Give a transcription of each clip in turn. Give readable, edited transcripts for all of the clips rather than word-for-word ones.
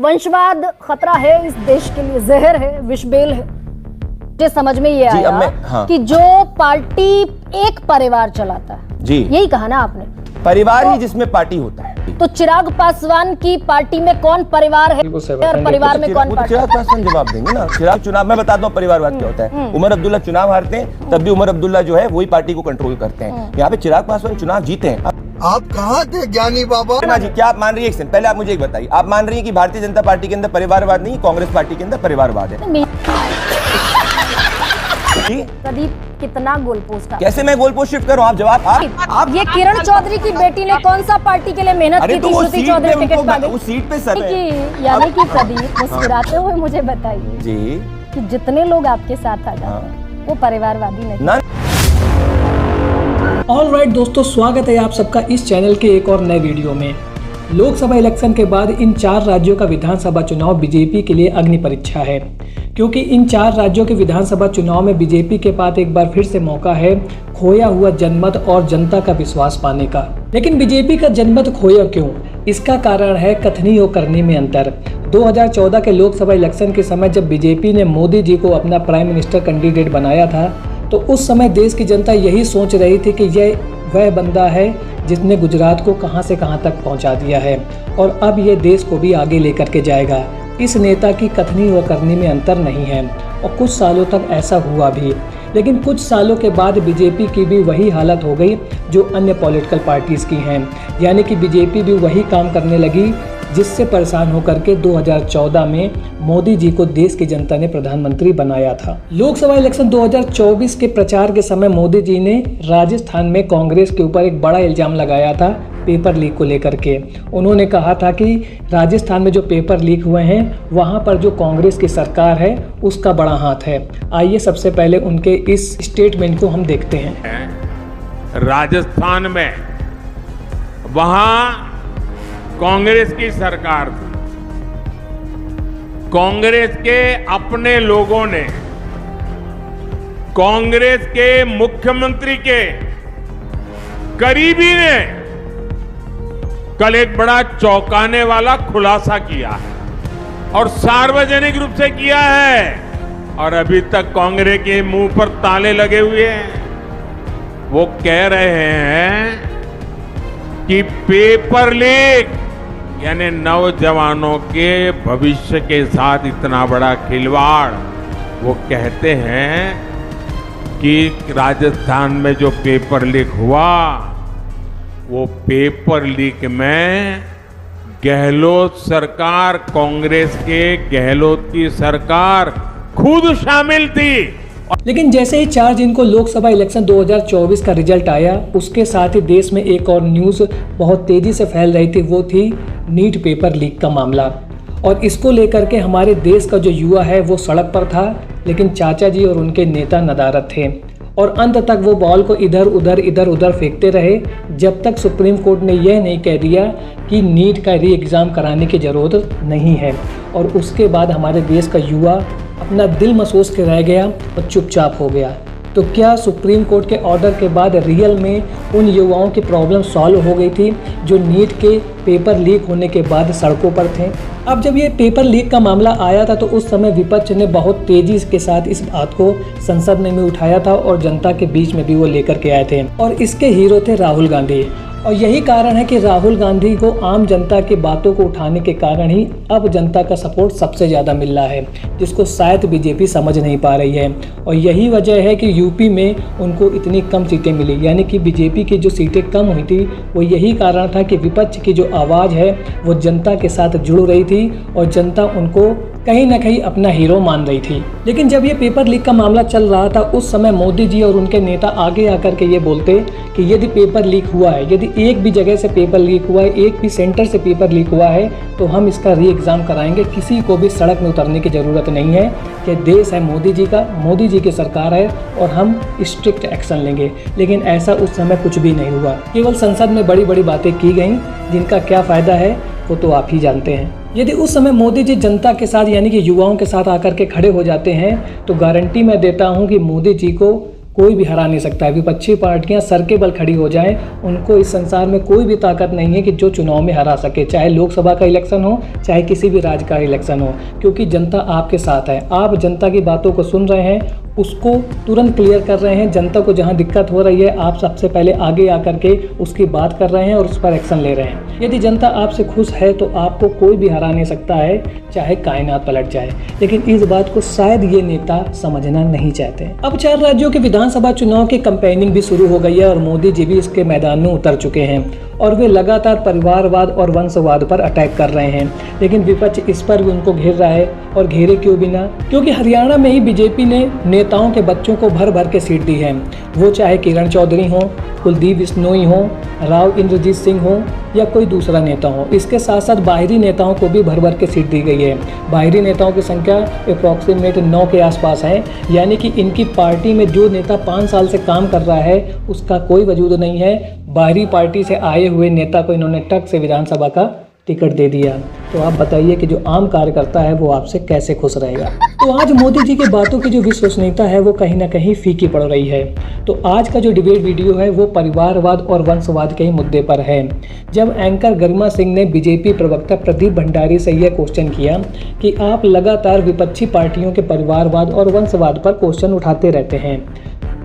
वंशवाद खतरा है इस देश के लिए, जहर है, विषबेल है। मुझे समझ में ये आया कि जो पार्टी एक परिवार चलाता है जी, यही कहा ना आपने, परिवार ही जिसमें पार्टी होता है। तो चिराग पासवान की पार्टी में कौन परिवार है और परिवार में कौन पार्टी? चिराग पासवान जवाब देंगे ना। चिराग चुनाव में बताता हूँ परिवारवाद क्या होता है। उमर अब्दुल्ला चुनाव हारते हैं तब भी उमर अब्दुल्ला जो है वही पार्टी को कंट्रोल करते हैं। यहाँ पे चिराग पासवान चुनाव जीते हैं। आप कहाँ थे ज्ञानी बाबा जी? क्या आप मान रही है? पहले आप मुझे एक बताइए, आप मान रही है कि भारतीय जनता पार्टी के अंदर परिवारवाद नहीं, कांग्रेस पार्टी के अंदर परिवारवाद है? प्रदीप कितना गोल पोस्ट, कैसे मैं गोल पोस्ट शिफ्ट करूं? आप जवाब आप ये किरण चौधरी की बेटी ने कौन सा पार्टी के लिए मेहनत की थी? श्रुति चौधरी टिकट पा गई उस सीट पे सर। यानी कि प्रदीप मुस्कुराते हुए मुझे बताइए जी कि जितने लोग आपके साथ आ जाते हैं वो परिवारवादी नहीं। ऑलराइट दोस्तों, स्वागत है आप सबका इस चैनल के एक और नए वीडियो में। लोकसभा इलेक्शन के बाद इन 4 राज्यों का विधानसभा चुनाव बीजेपी के लिए अग्नि परीक्षा है, क्योंकि इन 4 राज्यों के विधानसभा चुनाव में बीजेपी के पास एक बार फिर से मौका है खोया हुआ जनमत और जनता का विश्वास पाने का। लेकिन बीजेपी का जनमत खोया क्यों? इसका कारण है कथनी और करनी में अंतर। 2014 के लोकसभा इलेक्शन के समय जब बीजेपी ने मोदी जी को अपना प्राइम मिनिस्टर कैंडिडेट बनाया था, तो उस समय देश की जनता यही सोच रही थी कि यह वह बंदा है जिसने गुजरात को कहां से कहां तक पहुंचा दिया है और अब ये देश को भी आगे लेकर के जाएगा। इस नेता की कथनी व करनी में अंतर नहीं है और कुछ सालों तक ऐसा हुआ भी। लेकिन कुछ सालों के बाद बीजेपी की भी वही हालत हो गई जो अन्य पॉलिटिकल पार्टीज़ की हैं, यानी कि बीजेपी भी वही काम करने लगी जिससे परेशान होकर के 2014 में मोदी जी को देश की जनता ने प्रधानमंत्री बनाया था। लोकसभा इलेक्शन 2024 के प्रचार के समय मोदी जी ने राजस्थान में कांग्रेस के ऊपर एक बड़ा इल्जाम लगाया था पेपर लीक को लेकर के। उन्होंने कहा था कि राजस्थान में जो पेपर लीक हुए हैं वहां पर जो कांग्रेस की सरकार है उसका बड़ा हाथ है। आइए सबसे पहले उनके इस स्टेटमेंट को हम देखते हैं। राजस्थान में वहां कांग्रेस की सरकार थी, कांग्रेस के अपने लोगों ने कांग्रेस के मुख्यमंत्री के करीबी ने कल एक बड़ा चौंकाने वाला खुलासा किया है और सार्वजनिक रूप से किया है और अभी तक कांग्रेस के मुंह पर ताले लगे हुए हैं। वो कह रहे हैं कि पेपर लीक यानी नौजवानों के भविष्य के साथ इतना बड़ा खिलवाड़। वो कहते हैं कि राजस्थान में जो पेपर लीक हुआ वो पेपर लीक में गहलोत सरकार, कांग्रेस के गहलोत की सरकार खुद शामिल थी। लेकिन जैसे ही 4 जून को लोकसभा इलेक्शन 2024 का रिजल्ट आया, उसके साथ ही देश में एक और न्यूज़ बहुत तेजी से फैल रही थी, वो थी नीट पेपर लीक का मामला। और इसको लेकर के हमारे देश का जो युवा है वो सड़क पर था, लेकिन चाचा जी और उनके नेता नदारद थे और अंत तक वो बॉल को इधर उधर फेंकते रहे जब तक सुप्रीम कोर्ट ने यह नहीं कह दिया कि नीट का री एग्ज़ाम कराने की ज़रूरत नहीं है। और उसके बाद हमारे देश का युवा अपना दिल मसोस के रह गया और चुपचाप हो गया। तो क्या सुप्रीम कोर्ट के ऑर्डर के बाद रियल में उन युवाओं की प्रॉब्लम सॉल्व हो गई थी जो नीट के पेपर लीक होने के बाद सड़कों पर थे? अब जब ये पेपर लीक का मामला आया था तो उस समय विपक्ष ने बहुत तेजी के साथ इस बात को संसद में भी उठाया था और जनता के बीच में भी वो लेकर के आए थे और इसके हीरो थे राहुल गांधी। और यही कारण है कि राहुल गांधी को आम जनता की बातों को उठाने के कारण ही अब जनता का सपोर्ट सबसे ज़्यादा मिल रहा है, जिसको शायद बीजेपी समझ नहीं पा रही है। और यही वजह है कि यूपी में उनको इतनी कम सीटें मिली, यानी कि बीजेपी की जो सीटें कम हुई थी वो यही कारण था कि विपक्ष की जो आवाज़ है वो जनता के साथ जुड़ रही थी और जनता उनको कहीं ना कहीं अपना हीरो मान रही थी। लेकिन जब ये पेपर लीक का मामला चल रहा था उस समय मोदी जी और उनके नेता आगे आकर के ये बोलते कि यदि पेपर लीक हुआ है, यदि एक भी जगह से पेपर लीक हुआ है, एक भी सेंटर से पेपर लीक हुआ है तो हम इसका री एग्ज़ाम कराएंगे, किसी को भी सड़क में उतरने की ज़रूरत नहीं है। कि देश है मोदी जी का, मोदी जी की सरकार है और हम स्ट्रिक्ट एक्शन लेंगे। लेकिन ऐसा उस समय कुछ भी नहीं हुआ, केवल संसद में बड़ी बड़ी बातें की गई जिनका क्या फ़ायदा है वो तो आप ही जानते हैं। यदि उस समय मोदी जी जनता के साथ यानी कि युवाओं के साथ आकर के खड़े हो जाते हैं तो गारंटी मैं देता हूं कि मोदी जी को कोई भी हरा नहीं सकता है। विपक्षी पार्टियां सर के बल खड़ी हो जाएं, उनको इस संसार में कोई भी ताकत नहीं है कि जो चुनाव में हरा सके, चाहे लोकसभा का इलेक्शन हो, चाहे किसी भी राज्य का इलेक्शन हो, क्योंकि जनता आपके साथ है। आप जनता की बातों को सुन रहे हैं, उसको तुरंत क्लियर कर रहे हैं। जनता को जहां दिक्कत हो रही है, आप सबसे पहले आगे आकर के उसकी बात कर रहे हैं और उस पर एक्शन ले रहे हैं। यदि जनता आपसे खुश है तो आपको कोई भी हरा नहीं सकता है, चाहे कायनात पलट जाए। लेकिन इस बात को शायद ये नेता समझना नहीं चाहते। अब 4 राज्यों के विधानसभा चुनाव की कैंपेनिंग भी शुरू हो गई है और मोदी जी भी इसके मैदान में उतर चुके हैं और वे लगातार परिवारवाद और वंशवाद पर अटैक कर रहे हैं। लेकिन विपक्ष इस पर भी उनको घेर रहा है, और घेरे क्यों बिना? क्योंकि हरियाणा में ही बीजेपी ने नेताओं के बच्चों को भर भर के सीट दी है, वो चाहे किरण चौधरी हो, कुलदीप बिश्नोई हो, राव इंद्रजीत सिंह हो या कोई दूसरा नेता हो। इसके साथ साथ बाहरी नेताओं को भी भर भर के सीट दी गई है। बाहरी नेताओं की संख्या अप्रॉक्सीमेट 9 के आसपास है, यानी कि इनकी पार्टी में जो नेता 5 साल से काम कर रहा है उसका कोई वजूद नहीं है। बाहरी पार्टी से आए हुए नेता को इन्होंने टक से विधानसभा का टिकट दे दिया। तो आप बताइए कि जो आम कार्यकर्ता है वो आपसे कैसे खुश रहेगा? तो आज मोदी जी की बातों की जो विश्वसनीयता है वो कहीं ना कहीं फीकी पड़ रही है। तो आज का जो डिबेट वीडियो है वो परिवारवाद और वंशवाद के ही मुद्दे पर है। जब एंकर गरिमा सिंह ने बीजेपी प्रवक्ता प्रदीप भंडारी से यह क्वेश्चन किया कि आप लगातार विपक्षी पार्टियों के परिवारवाद और वंशवाद पर क्वेश्चन उठाते रहते हैं,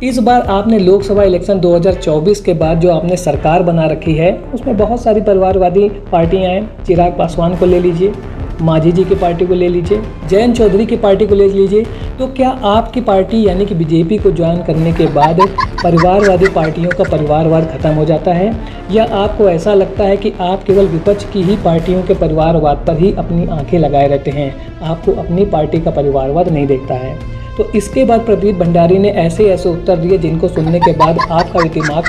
इस बार आपने लोकसभा इलेक्शन 2024 के बाद जो आपने सरकार बना रखी है उसमें बहुत सारी परिवारवादी पार्टियां हैं। चिराग पासवान को ले लीजिए, मांझी जी की पार्टी को ले लीजिए, जयंत चौधरी की पार्टी को ले लीजिए। तो क्या आपकी पार्टी यानी कि बीजेपी को ज्वाइन करने के बाद परिवारवादी पार्टियों का परिवारवाद खत्म हो जाता है, या आपको ऐसा लगता है कि आप केवल विपक्ष की ही पार्टियों के परिवारवाद पर ही अपनी आंखें लगाए रहते हैं, आपको अपनी पार्टी का परिवारवाद नहीं देखता है? तो इसके बाद प्रदीप भंडारी ने ऐसे उत्तर दिए जिनको सुनने के बाद आपका भी दिमाग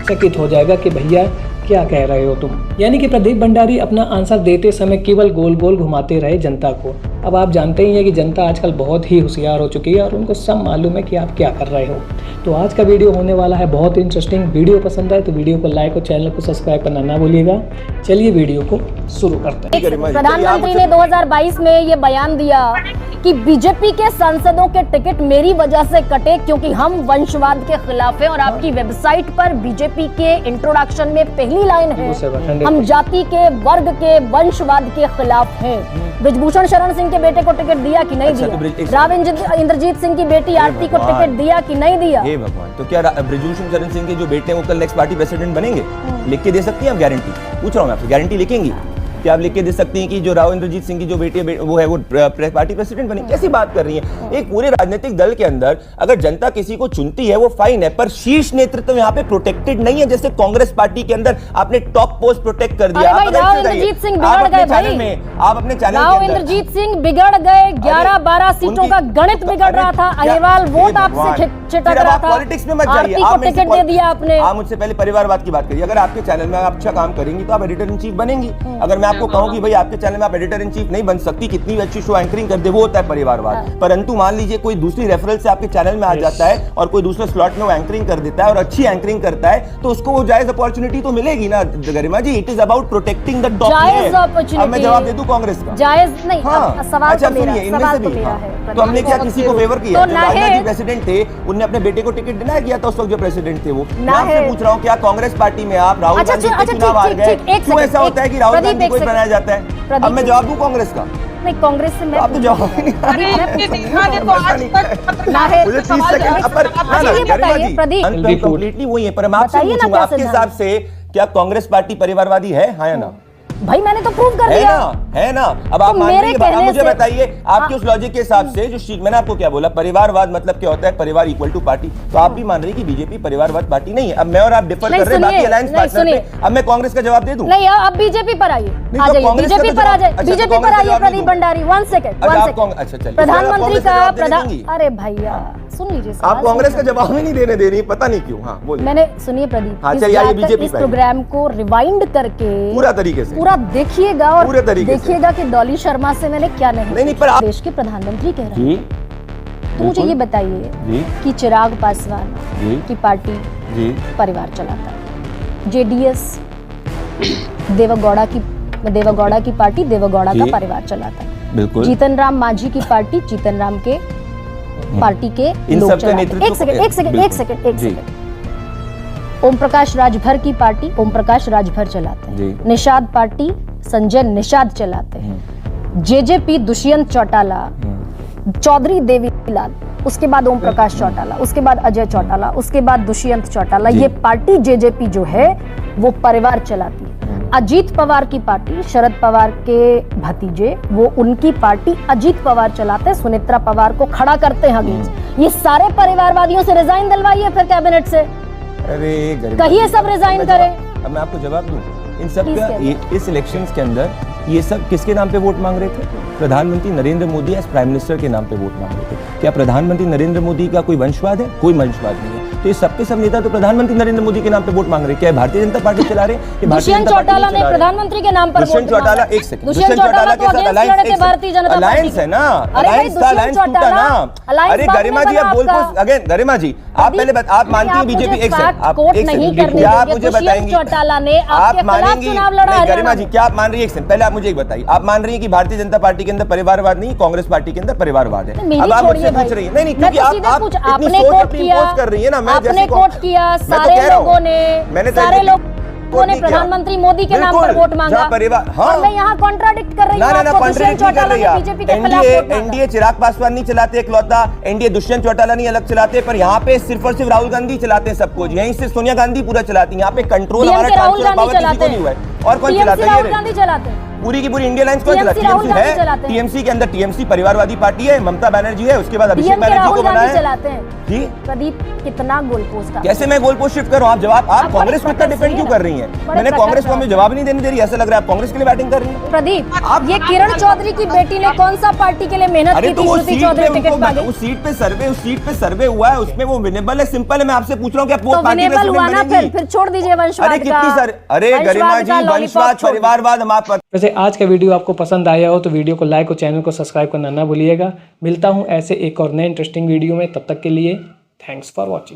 चकित हो जाएगा कि भैया क्या कह रहे हो तुम। यानी कि प्रदीप भंडारी अपना आंसर देते समय केवल गोल गोल घुमाते रहे जनता को। अब आप जानते ही हैं कि जनता आजकल बहुत ही होशियार हो चुकी है और उनको सब मालूम है कि आप क्या कर रहे हो। तो आज का वीडियो होने वाला है बहुत इंटरेस्टिंग। वीडियो पसंद आए तो वीडियो को लाइक और चैनल को सब्सक्राइब करना ना भूलिएगा। चलिए वीडियो को शुरू करते हैं। प्रधानमंत्री ने 2022 में ये बयान दिया कि बीजेपी के सांसदों के टिकट मेरी वजह से कटे क्योंकि हम वंशवाद के खिलाफ हैं। और आपकी वेबसाइट पर बीजेपी के इंट्रोडक्शन में पहली लाइन है, हम जाति के, वर्ग के, वंशवाद के खिलाफ हैं। ब्रिजभूषण शरण सिंह के बेटे को टिकट दिया कि नहीं दिया? राव इंद्रजीत सिंह की बेटी आरती को टिकट दिया कि नहीं दिया? हे भगवान, तो क्या ब्रिजभूषण शरण सिंह के जो बेटे हैं वो कल नेक्स्ट पार्टी प्रेसिडेंट बनेंगे? लिख के दे सकती हैं आप? गारंटी पूछ रहा हूँ मैं आपसे, गारंटी लिखेंगी? क्या आप लिख के दे सकती हैं कि जो राव इंद्रजीत सिंह की जो बेटी है वो है वो पार्टी प्रेसिडेंट बने? कैसी बात कर रही है? एक पूरे राजनीतिक दल के अंदर अगर जनता किसी को चुनती है वो फाइन है, पर शीर्ष नेतृत्व यहाँ पे प्रोटेक्टेड नहीं है। जैसे कांग्रेस पार्टी के अंदर आपने टॉप पोस्ट प्रोटेक्ट कर दिया। राव इंद्रजीत सिंह बिगड़ गए भाई, आप अपने चैनल राव इंद्रजीत सिंह बिगड़ गए। 11-12 सीटों का गणित बिगड़ रहा था। अहिरवाल वोट आपसे छिटक रहा था। पॉलिटिक्स में मत जाइए। आरती को टिकट दे दिया आपने। आप मुझसे पहले परिवारवाद की बात करिए। अगर आपके चैनल में आप अच्छा काम करेंगी तो आप एडिटर इन चीफ बनेंगी। अगर मैं आपको कहूँ कि भाई आपके चैनल में आप एडिटर इन चीफ नहीं बन सकती, कितनी भी अच्छी शो एंकरिंग कर दे, वो होता है परिवारवाद। परंतु मान लीजिए कोई दूसरी रेफरल से आपके चैनल में आ जाता है और कोई दूसरे स्लॉट में वो एंकरिंग कर देता है और अच्छी एंकरिंग करता है तो उसको वो जायज अपॉर्चुनिटी तो मिलेगी ना Garima ji. It is about protecting the top player. अब मैं जवाब दे दूं कांग्रेस का? जायज नहीं। हाँ, सवाल अच्छा तो मेरा, सुनिए, इनमें से भी तो हमने क्या किसी को फेवर किया? जो राजनाथ जी प्रेसिडेंट थे उनने अपने बेटे को टिकट डिनाई किया था उस वक्त जो प्रेसिडेंट थे वो। मैं आपसे पूछ रहा हूँ क्या कांग्रेस पार्टी में आप राहुल गांधी के चुनाव हार गए? क्यों ऐसा होता है कि राहुल गांधी को बनाया जाता है? अब मैं जवाब दूं कांग्रेस का? नहीं, कांग्रेस से मैं आप तो जवाब ही नहीं। मुझे 30 सेकंड पर कंप्लीटली वही है। पर मैं आपसे पूछूंगा आपके हिसाब से क्या कांग्रेस पार्टी परिवारवादी है, हाँ या ना? भाई मैंने तो प्रूव कर दिया है ना। अब आप मान रही हैं, मुझे बताइए आपके उस लॉजिक के हिसाब से जो मैंने आपको क्या बोला, परिवारवाद मतलब क्या होता है? परिवार इक्वल टू पार्टी। तो आप भी मान रही कि बीजेपी परिवारवाद पार्टी नहीं है। अब मैं और आप डिफर कर रहे हैं बाकी अलायंस पार्टनर पे। अब मैं कांग्रेस का जवाब दे दूं? नहीं, अब बीजेपी पर आइए, आ जाइए बीजेपी पर आ जाइए, बीजेपी पर आइए। प्रदीप भंडारी 1 सेकंड। अच्छा चलिए, प्रधानमंत्री का अरे भैया सुन लीजिए, आप कांग्रेस का जवाब ही नहीं देने दे रही, पता नहीं क्यों। हाँ बोलिए। मैंने सुनिए प्रदीप, इस प्रोग्राम को रिवाइंड करके पूरा तरीके से पूरा देखिएगा और देखिएगा कि डॉली शर्मा से मैंने क्या नहीं पर देश के प्रधानमंत्री कह रहे हैं। तो मुझे ये बताइए कि चिराग पासवान की पार्टी परिवार चलाता है, जेडीएस देवगौड़ा की पार्टी देवगौड़ा का परिवार चलाता है, जीतन राम मांझी की पार्टी जीतन राम के पार्टी के लोग चलाते। एक सेकंड। ओम प्रकाश राजभर की पार्टी ओम प्रकाश राजभर चलाते हैं। निषाद पार्टी संजय निषाद चलाते हैं। जेजेपी दुष्यंत चौटाला, चौधरी देवीलाल, उसके बाद ओम प्रकाश चौटाला, उसके बाद अजय चौटाला, उसके बाद दुष्यंत चौटाला। ये पार्टी जेजेपी जो है वो परिवार चलाती है। अजीत पवार की पार्टी, शरद पवार के भतीजे, वो उनकी पार्टी अजीत पवार चलाते हैं, सुनेत्रा पवार को खड़ा करते हैं अगेंस्ट। ये सारे परिवारवादियों से रिजाइन दिलवाइए फिर कैबिनेट से। अरे कहिए सब रिजाइन करें। अब मैं आपको जवाब दूं, इन सब का इस इलेक्शंस के अंदर ये सब किसके नाम पे वोट मांग रहे थे? प्रधानमंत्री Narendra Modi as prime minister के नाम पे वोट मांग रहे थे। क्या प्रधानमंत्री नरेंद्र मोदी का कोई वंशवाद है? कोई वंशवाद नहीं है। तो ये सबके सब नेता तो प्रधानमंत्री नरेंद्र मोदी के नाम पे वोट मांग रहे हैं। क्या भारतीय जनता पार्टी चला रहे हैं? दुष्यंत चौटाला ने प्रधानमंत्री के नाम पर दुष्यंत चौटाला, एक सेकंड, दुष्यंत चौटाला के साथ अलायंस है ना, अलायंस था, अलायंस टूटा ना। अरे गरिमा जी आप बोल अगेन, गरिमा जी आप पहले आप मानती हैं बीजेपी? एक सेकंड, क्या आप मुझे बताएंगी? आप मानेंगी? गरिमा जी क्या आप मान रही है? एक सेकंड, पहले आप मुझे एक बताइए, आप मान रही है कि भारतीय जनता पार्टी के अंदर परिवारवाद नहीं, कांग्रेस पार्टी के अंदर परिवारवाद है? अब आप मुझसे पूछ रही है। नहीं, क्योंकि आप इतनी सोच अपनी इम्पोज कर रही है ना। मैं जैसे कोट किया, सारे लोगों ने, सारे लोगों ने प्रधानमंत्री मोदी के नाम पर वोट मांगा। और मैं यहाँ कॉन्ट्राडिक्ट कर रही हूँ। कॉन्ट्राडिक्ट नहीं कर रही है। एनडीए चिराग पासवान नहीं चलाते इकलौता, एनडीए दुष्यंत चौटाला नहीं अलग चलाते, पर यहाँ पे सिर्फ और सिर्फ राहुल गांधी चलाते हैं सब कुछ। यहीं से सोनिया गांधी पूरा चलाती है। यहाँ पे कंट्रोल हमारा ट्रांसफर ऑफ पावर किसी को नहीं हुआ है। और कौन चलाता है? राहुल गांधी चलाते हैं। पूरी की पूरी इंडिया लाइंस कौन चलाती है? टीएमसी के अंदर टीएमसी परिवारवादी पार्टी है, ममता बनर्जी है, उसके बाद अभिषेक बनर्जी को बनाया चलाते हैं जी। प्रदीप कितना गोल पोस्ट, कैसे मैं गोल पोस्ट शिफ्ट करूं? आप जवाब, आप कांग्रेस को इतना डिफेंड क्यों कर रही हैं? मैंने कांग्रेस को हमें जवाब नहीं देने दे रही, ऐसा लग रहा है आप कांग्रेस के लिए बैटिंग कर रही हैं। प्रदीप, ये किरण चौधरी की बेटी ने कौन सा पार्टी के लिए मेहनत की थी? श्रुति चौधरी टिकट मांगी। उस सीट पे सर्वे हुआ है, उसमें वो विनेबल है, सिंपल है। मैं आपसे पूछ रहा हूं कि आप वो पार्टी में हुआ ना, फिर छोड़ दीजिए वंशवाद का। अरे कितनी सारे, अरे गरिमा जी वंशवाद परिवारवाद हम आप। वैसे आज का वीडियो आपको पसंद आया हो तो वीडियो को लाइक और चैनल को सब्सक्राइब करना ना भूलिएगा। मिलता हूं ऐसे एक और नए इंटरेस्टिंग वीडियो में, तब तक के लिए थैंक्स फॉर वॉचिंग।